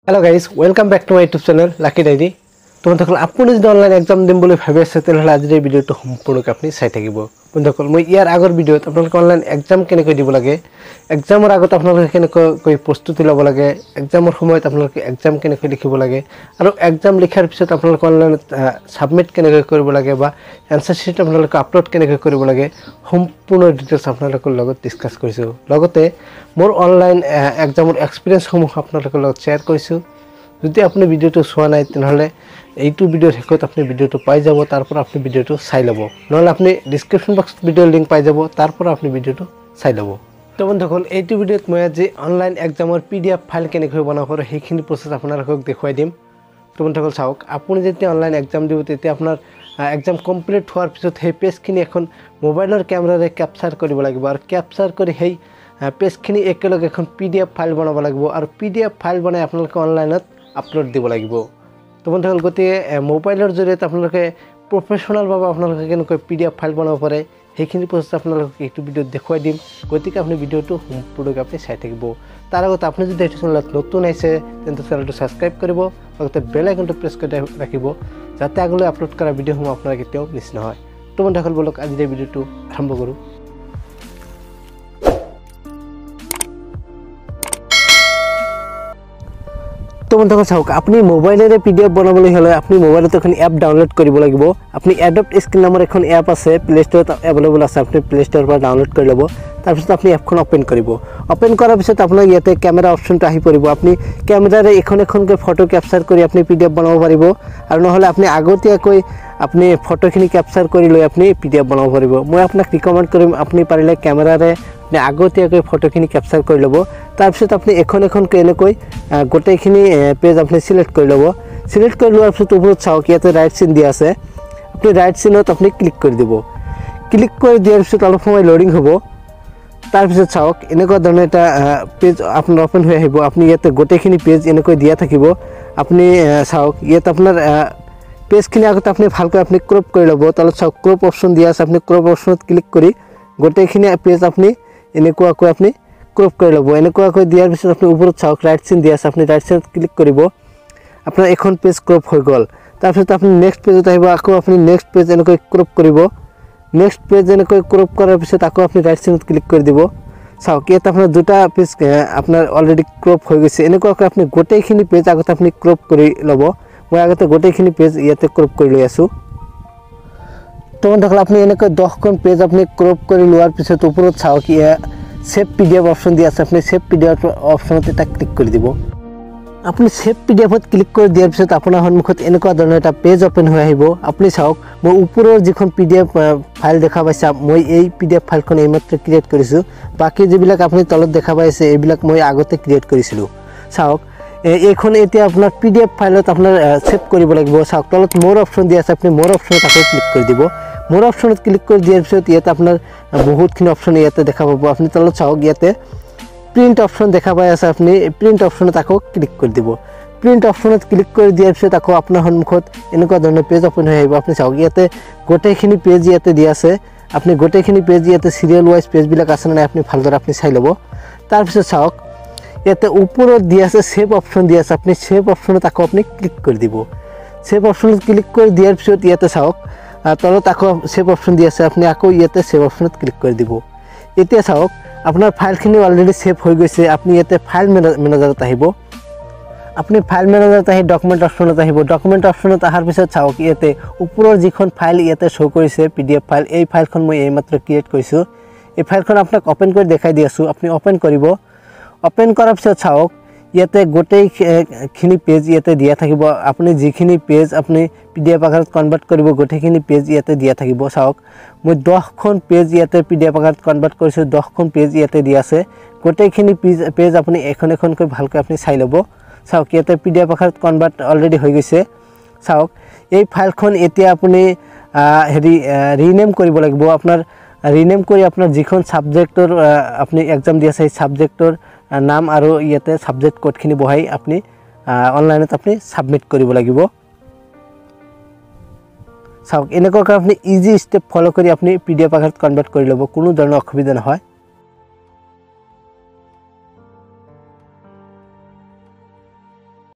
Hello guys, welcome back to my YouTube channel Lucky Diary. তোমাদের আপুনি যদি online exam দিম বুলি ভাবি আছে তেতিয়াহলে আজিৰ এই ভিডিওটো সম্পূৰ্ণকৈ আপুনি চাই থাকিব। বন্ধুসকল মই ইয়াৰ আগৰ ভিডিওত আপোনালোক অনলাইন এক্সাম কেনেকৈ দিব লাগে, এক্সামৰ আগত আপোনালোকে কেনেকৈ প্ৰস্তুতি ল'ব লাগে, এক্সামৰ সময়ত আপোনালোকে এক্সাম কেনেকৈ লিখিব লাগে আৰু এক্সাম লিখাৰ পিছত আপোনালোক অনলাইন সাবমিট কেনেকৈ কৰিব লাগে বা এনসাৰ শিট আপোনালোকে আপলোড কেনেকৈ কৰিব লাগে সম্পূৰ্ণ ডিটেইলছ আপোনালোকৰ লগত ডিসকাস কৰিছো। লগতে মোৰ অনলাইন এক্সামৰ এক্সপেৰিয়েন্স সমূহ আপোনালোকৰ লগত শেয়াৰ কৰিছো। যদি আপুনি ভিডিওটো চোৱা নাই তেনহলে এইটো ভিডিওৰ শেষত আপুনি ভিডিওটো পাই যাব, তাৰপৰ আপুনি ভিডিওটো চাই ল'ব, নহলে আপুনি ডেসক্ৰিপশন বক্সত ভিডিওৰ লিংক পাই যাব, তাৰপৰ আপুনি ভিডিওটো চাই ল'ব। তো বন্ধুসকল এইটো ভিডিওত মই আজি অনলাইন এক্সামৰ পিডিএফ ফাইল কেনেকৈ বনাব পাৰো সেইখিনি প্ৰসেস আপোনালোকক দেখুৱাই দিম। তো বন্ধুসকল চাওক, আপুনি যেতিয়া অনলাইন এক্সাম দিব তেতিয়া আপোনাৰ এক্সাম কমপ্লিট হোৱাৰ পিছত সেই পেজখিনি এখন মোবাইলৰ কেমেৰাৰে ক্যাপচাৰ কৰিব লাগিব আৰু ক্যাপচাৰ কৰি সেই পেজখিনি একেলগে এখন পিডিএফ ফাইল বনাব লাগিব আৰু পিডিএফ ফাইল বনাই আপোনালোকে অনলাইনত আপলোড দিব লাগিব। তো বন্ধুসকল গতিকে মোবাইলৰ জৰিয়তে আপোনালোকে প্ৰফেশনাল ভাৱে আপোনালোকে কেনেকৈ পিডিএফ ফাইল বনাব পাৰে সেইখিনি প্ৰসেস আপোনালোকক এইটো ভিডিওত দেখুৱাই দিম। গতিকে আপুনি ভিডিওটো সম্পূৰ্ণকৈ আপুনি চাই থাকিব। তাৰ আগতে আপুনি যদি এইটো চেনেলত নতুন আছে তেন্তে চেনেলটো সাবস্ক্ৰাইব কৰিব, লগতে বেল আইকনটো প্ৰেছ কৰি ৰাখিব যাতে আগলৈ আপলোড কৰা ভিডিওসমূহ আপোনাৰ কেতিয়াও মিছ নহয়। তো বন্ধুসকল বলক আজিৰ এই ভিডিওটো আৰম্ভ কৰোঁ। তো বন্ধুসকল চাওক, আপনি মোবাইলেৰে পিডিএফ বনাবলৈ হলে আপনি মোবাইলত এখন এপ ডাউনলোড কৰিব লাগিব। আপনি এডোব স্ক্ৰীন নামৰ এখন এপ আছে, প্লে ষ্টৰত এভেইলেবল আছে, আপনি প্লে ষ্টৰৰ পৰা ডাউনলোড কৰি ল'ব। তাৰপিছত আপনি এপখন ওপেন কৰিব। ওপেন কৰাৰ পিছত আপোনাৰ ইয়াতে ক্যামেৰা অপশনটো আহি পৰিব। আপনি ক্যামেৰাৰে এখন ফটো ক্যাপচাৰ কৰি আপনি পিডিএফ বনাব পাৰিব আৰু নহলে আপনি আগতীয়াকৈ আপনি ফটোখিনি ক্যাপচাৰ কৰি লৈ আপনি পিডিএফ বনাব পাৰিব। মই আপোনাক ৰিকমেন্ড কৰিম আপনি পাৰিলে ক্যামেৰাৰে আপনি আগতীয়াকৈ ফটোখিনি ক্যাপচাৰ কৰি ল'ব। তাৰপিছত আপনি এখনকৈ এনেকৈ গোটেইখিনি পেজ আপনি সিলেক্ট কৰি ল'ব। সিলেক্ট কৰি লোৱাৰ পিছত ওপৰত চাওক ইয়াতে ৰাইট চিন দিয়া আছে, আপনি ৰাইট চিনত আপনি ক্লিক কৰি দিব। ক্লিক কৰি দিয়াৰ পিছত অলপ সময় লোডিং হ'ব। তাৰপিছত চাওক এনেকুৱা ধৰণৰ এটা পেজ আপোনাৰ ওপেন হৈ আহিব। আপনি ইয়াতে গোটেইখিনি পেজ এনেকৈ দিয়া থাকিব। আপনি চাওক ইয়াতে আপোনাৰ পেজখিনি আগতে আপনি ভালকৈ আপনি ক্ৰপ কৰি ল'ব। তলত চাওক ক্ৰপ অপশন দিয়া আছে, আপনি ক্ৰপ অপশনত ক্লিক কৰি গোটেইখিনি পেজ আপনি এনেকুৱাকৈ আপনি ক্ৰপ কৰি ল'ব। এনেকুৱাকৈ দিয়াৰ পিছত আপনি ওপৰত চাওক ৰাইট চিন দিয়া আছে, আপনি ৰাইট চিনত ক্লিক কৰিব। আপোনাৰ এখন পেজ ক্ৰপ হৈ গ'ল। তাৰপিছত আপনি নেক্সট পেজত আহিব, আকৌ আপনি নেক্সট পেজ এনেকৈ ক্ৰপ কৰিব। নেক্সট পেজ এনেকৈ ক্ৰপ কৰাৰ পিছত আকৌ আপনি ৰাইট চিনত ক্লিক কৰি দিব। চাওক ইয়াত আপোনাৰ দুটা পেজ আপোনাৰ অলৰেডি ক্ৰপ হৈ গৈছে। এনেকুৱাকৈ আপনি গোটেইখিনি পেজ আগতে আপনি ক্ৰপ কৰি ল'ব। মই আগতে গোটেইখিনি পেজ ইয়াতে ক্ৰপ কৰি লৈ আছো। তো বন্ধুসকল আপনি এনেকৈ 10খন পেজ আপনি ক্ৰপ কৰি লোৱাৰ পিছত ওপৰত চাওক সেভ পিডিএফ অপশন দিয়া আছে, আপনি সেভ পিডিএফ অপশনত এটা ক্লিক কৰি দিব। আপনি সেভ পিডিএফত ক্লিক কৰি দিয়াৰ পিছত আপোনাৰ সন্মুখত এনেকুৱা ধৰণৰ এটা পেজ ওপেন হৈ আহিব। আপনি চাওক মই ওপৰৰ যিখন পিডিএফ ফাইল দেখা পাইছা, মই এই পিডিএফ ফাইলখন এইমাত্ৰ ক্ৰিয়েট কৰিছো। বাকি যিবিলাক আপনি তলত দেখা পাইছে এইবিলাক মই আগতে ক্ৰিয়েট কৰিছিলো। চাওক এইখন এতিয়া আপোনাৰ পিডিএফ ফাইলত আপোনাৰ সেভ কৰিব লাগিব। চাওক তলত মোৰ অপশন দিয়া আছে, আপনি মোৰ অপশনত আকৌ ক্লিক কৰি দিব। মোৰ অপশনত ক্লিক কৰি দিয়াৰ পিছত ইয়াতে আপোনাৰ বহুতখিনি অপশন ইয়াতে দেখা পাব। আপনি তলত চাওক ইয়াতে প্ৰিন্ট অপশন দেখা পাই আছে, আপনি প্ৰিন্ট অপশনত আকৌ ক্লিক কৰি দিব। প্ৰিন্ট অপশনত ক্লিক কৰি দিয়াৰ পিছত আকৌ আপোনাৰ সন্মুখত এনেকুৱা ধৰণৰ পেজ ওপেন হৈ আহিব। আপনি চাওক ইয়াতে গোটেইখিনি পেজ ইয়াতে দিয়া আছে, আপনি গোটেইখিনি পেজ ইয়াতে সিৰিয়েল ওয়াইজ পেজবিলাক আছে নাই আপনি ভালদৰে আপনি চাই ল'ব। তাৰপিছত চাওক ইয়াতে ওপৰত দিয়া আছে সেভ অপশন দিয়া আছে, আপনি সেভ অপশনত আকৌ আপনি ক্লিক কৰি দিব। সেভ অপশনত ক্লিক কৰি দিয়াৰ পিছত ইয়াতে চাওক তলত আকৌ সেভ অপশন দিয়া আছে, আপনি আকৌ ইয়াতে সেভ অপশনত ক্লিক কৰি দিব। এতিয়া চাওক আপোনাৰ ফাইলখিনি অলৰেডি সেভ হৈ গৈছে। আপনি ইয়াতে ফাইল মেনেজাৰত আহিব। আপনি ফাইল মেনেজাৰত আহি ডকুমেন্ট অপশনত আহিব। ডকুমেন্ট অপশনত আহাৰ পিছত চাওক ইয়াতে ওপৰৰ যিখন ফাইল ইয়াতে শো কৰিছে পিডিএফ ফাইল, এই ফাইলখন মই এইমাত্ৰ ক্ৰিয়েট কৰিছো। এই ফাইলখন আপোনাক ওপেন কৰি দেখাই দি আছো। আপনি ওপেন কৰিব। ওপেন কৰাৰ পিছত চাওক ইয়াতে গোটেইখিনি পেজ ইয়াতে দিয়া থাকিব। আপনি যিখিনি পেজ আপনি পিডিএফ আকাৰত কনভাৰ্ট কৰিব গোটেইখিনি পেজ ইয়াতে দিয়া থাকিব। চাওক মই 10খন পেজ ইয়াতে পিডিএফ আকাৰত কনভাৰ্ট কৰিছো, 10খন পেজ ইয়াতে দিয়া আছে। গোটেইখিনি পেজ আপনি এখনকৈ ভালকৈ আপনি চাই ল'ব। চাওক ইয়াতে পিডিএফ আকাৰত কনভাৰ্ট অলৰেডি হৈ গৈছে। চাওক এই ফাইলখন এতিয়া আপনি ৰিনেম কৰিব লাগিব। আপোনাৰ ৰিনেম কৰি আপোনাৰ যিখন সাবজেক্টৰ আপনি এক্সাম দি আছে সেই সাবজেক্টৰ নাম আৰু ইয়াতে সাবজেক্ট কোডখিনি বহাই আপনি অনলাইনত আপনি সাবমিট কৰিব লাগিব। চাওক এনেকুৱাকৈ আপনি ইজি স্টেপ ফলো কৰি আপনি পিডিএফ আকাৰত কনভাৰ্ট কৰি ল'ব, কোনো ধৰণৰ অসুবিধা নহয়।